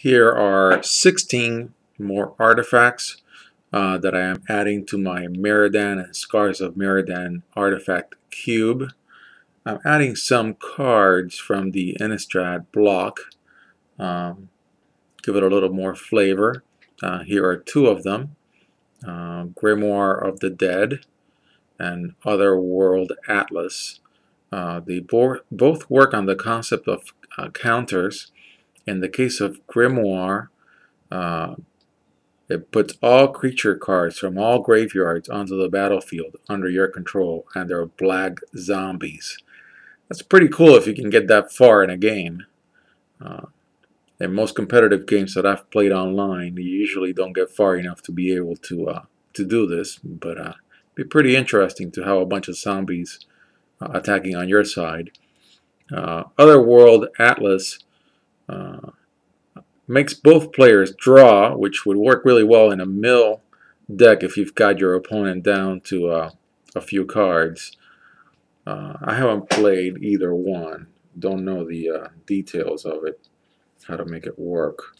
Here are 16 more artifacts that I am adding to my Mirrodin and Scars of Mirrodin artifact cube. I'm adding some cards from the Innistrad block. Give it a little more flavor. Here are two of them. Grimoire of the Dead and Otherworld Atlas. They both work on the concept of counters. In the case of Grimoire, it puts all creature cards from all graveyards onto the battlefield under your control, and they're black zombies. That's pretty cool if you can get that far in a game. In most competitive games that I've played online, you usually don't get far enough to be able to do this, but it'd be pretty interesting to have a bunch of zombies attacking on your side. Otherworld Atlas makes both players draw, which would work really well in a mill deck if you've got your opponent down to a few cards. I haven't played either one. Don't know the details of it, how to make it work.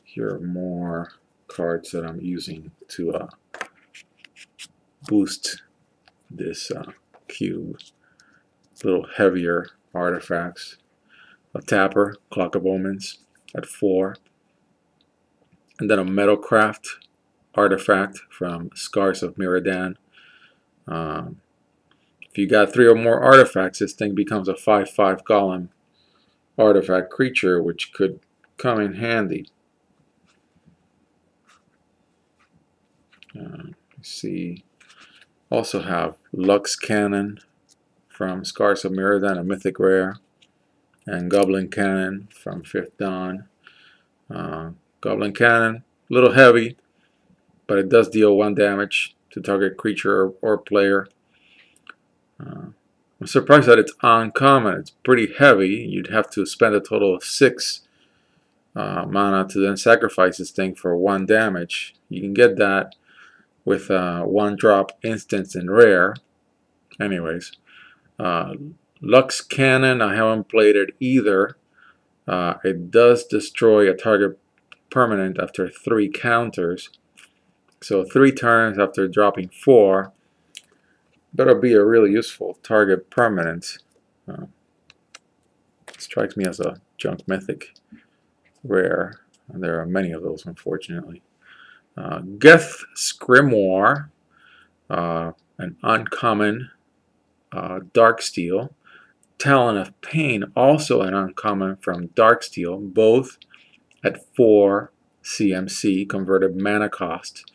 Here are more cards that I'm using to boost this cube. A little heavier artifacts. A tapper, Clock of Omens at 4. And then a Metalcraft artifact from Scars of Mirrodin. If you got 3 or more artifacts, this thing becomes a 5/5 golem artifact creature, which could come in handy. Let's see. Also have Lux Cannon from Scars of Mirrodin, a mythic rare. And Goblin Cannon from 5th Dawn. Goblin Cannon, a little heavy, but it does deal 1 damage to target creature or player. I'm surprised that it's uncommon. It's pretty heavy. You'd have to spend a total of 6 mana to then sacrifice this thing for 1 damage. You can get that with 1-drop instants in rare. Anyways. Lux Cannon, I haven't played it either. It does destroy a target permanent after 3 counters. So 3 turns after dropping 4. That'll be a really useful target permanent. Strikes me as a junk mythic rare. And there are many of those, unfortunately. Geth's Grimoire, an uncommon Darksteel. Talon of Pain, also an uncommon from Darksteel, both at 4 CMC, converted mana cost.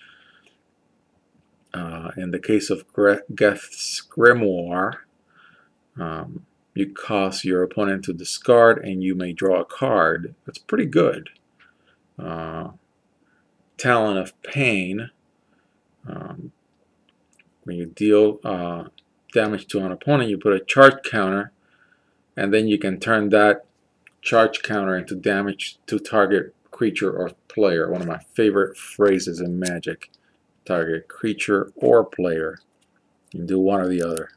In the case of Geth's Grimoire, you cause your opponent to discard and you may draw a card. That's pretty good. Talon of Pain, when you deal damage to an opponent, you put a charge counter, and then you can turn that charge counter into damage to target creature or player. One of my favorite phrases in Magic. Target creature or player. You can do one or the other.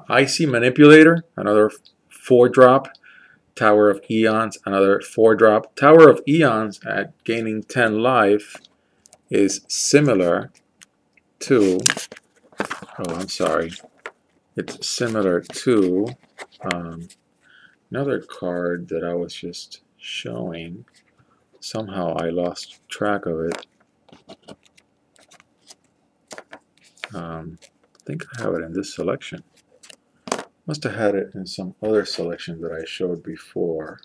Icy Manipulator, another 4-drop. Tower of Eons, another 4-drop. Tower of Eons at gaining 10 life is similar to... Oh, I'm sorry. It's similar to another card that I was just showing. Somehow I lost track of it. I think I have it in this selection. Must have had it in some other selection that I showed before.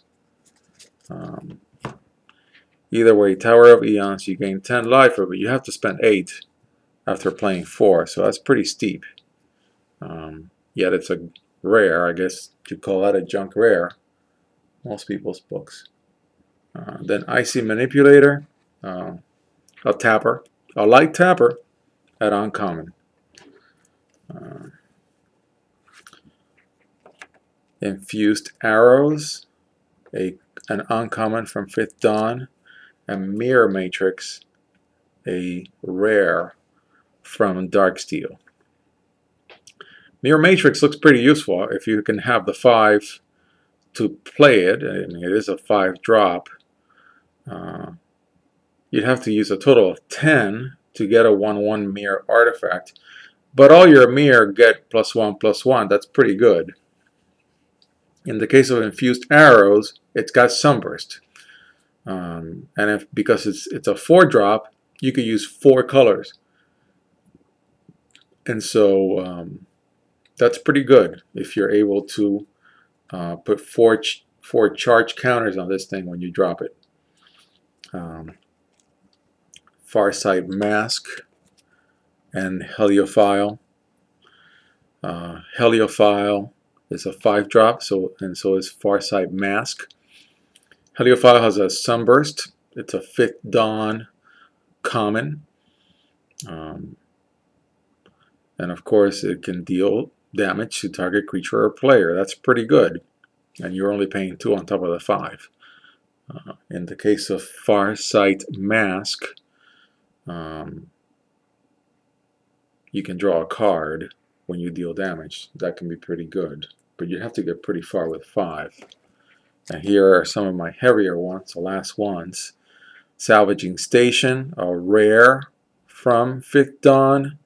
Either way, Tower of Eons, you gain 10 life, but you have to spend 8 after playing 4, so that's pretty steep. Yet it's a rare. I guess you'd call that a junk rare. Most people's books. Then Icy Manipulator, a tapper, a light tapper at uncommon. Infused Arrows, an uncommon from 5th Dawn, and Mirror Matrix, a rare from Darksteel. Mirror Matrix looks pretty useful if you can have the 5 to play it, and it is a 5-drop, you'd have to use a total of 10 to get a 1/1 mirror artifact. But all your mirror get +1/+1. That's pretty good. In the case of infused arrows, it's got sunburst, and because it's a 4-drop, you could use 4 colors, and so that's pretty good if you're able to put four charge counters on this thing when you drop it. Farsight Mask and Heliophile. Heliophile is a 5-drop, so is Farsight Mask. Heliophile has a Sunburst. It's a 5th Dawn common. And of course it can deal damage to target creature or player. That's pretty good. And you're only paying 2 on top of the 5. In the case of Farsight Mask, you can draw a card when you deal damage. That can be pretty good, but you have to get pretty far with 5. And here are some of my heavier ones, the last ones. Salvaging Station, a rare from 5th Dawn.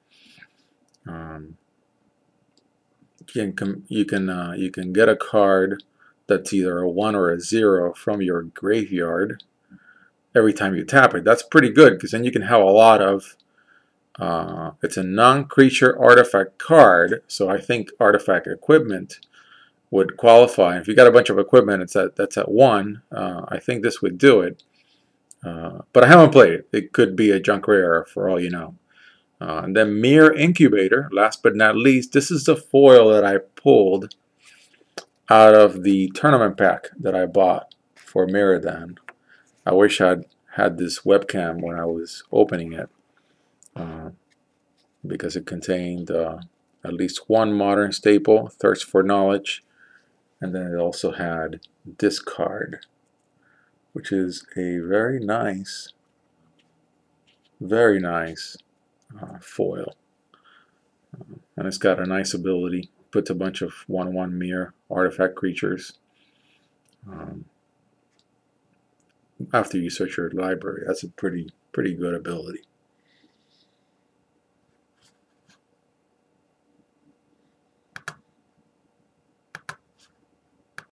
You can get a card that's either a 1 or a 0 from your graveyard every time you tap it. That's pretty good, because then you can have a lot of it's a non-creature artifact card, so I think artifact equipment would qualify. If you got a bunch of equipment that's at 1, I think this would do it. But I haven't played it. It could be a junk rare for all you know. And then Mirror Incubator, last but not least, this is the foil that I pulled out of the tournament pack that I bought for Mirrodin. I wish I'd had this webcam when I was opening it, because it contained at least 1 modern staple, Thirst for Knowledge, and then it also had this card, which is a very nice foil. And it's got a nice ability. Puts a bunch of 1/1 mirror artifact creatures. After you search your library, that's a pretty good ability.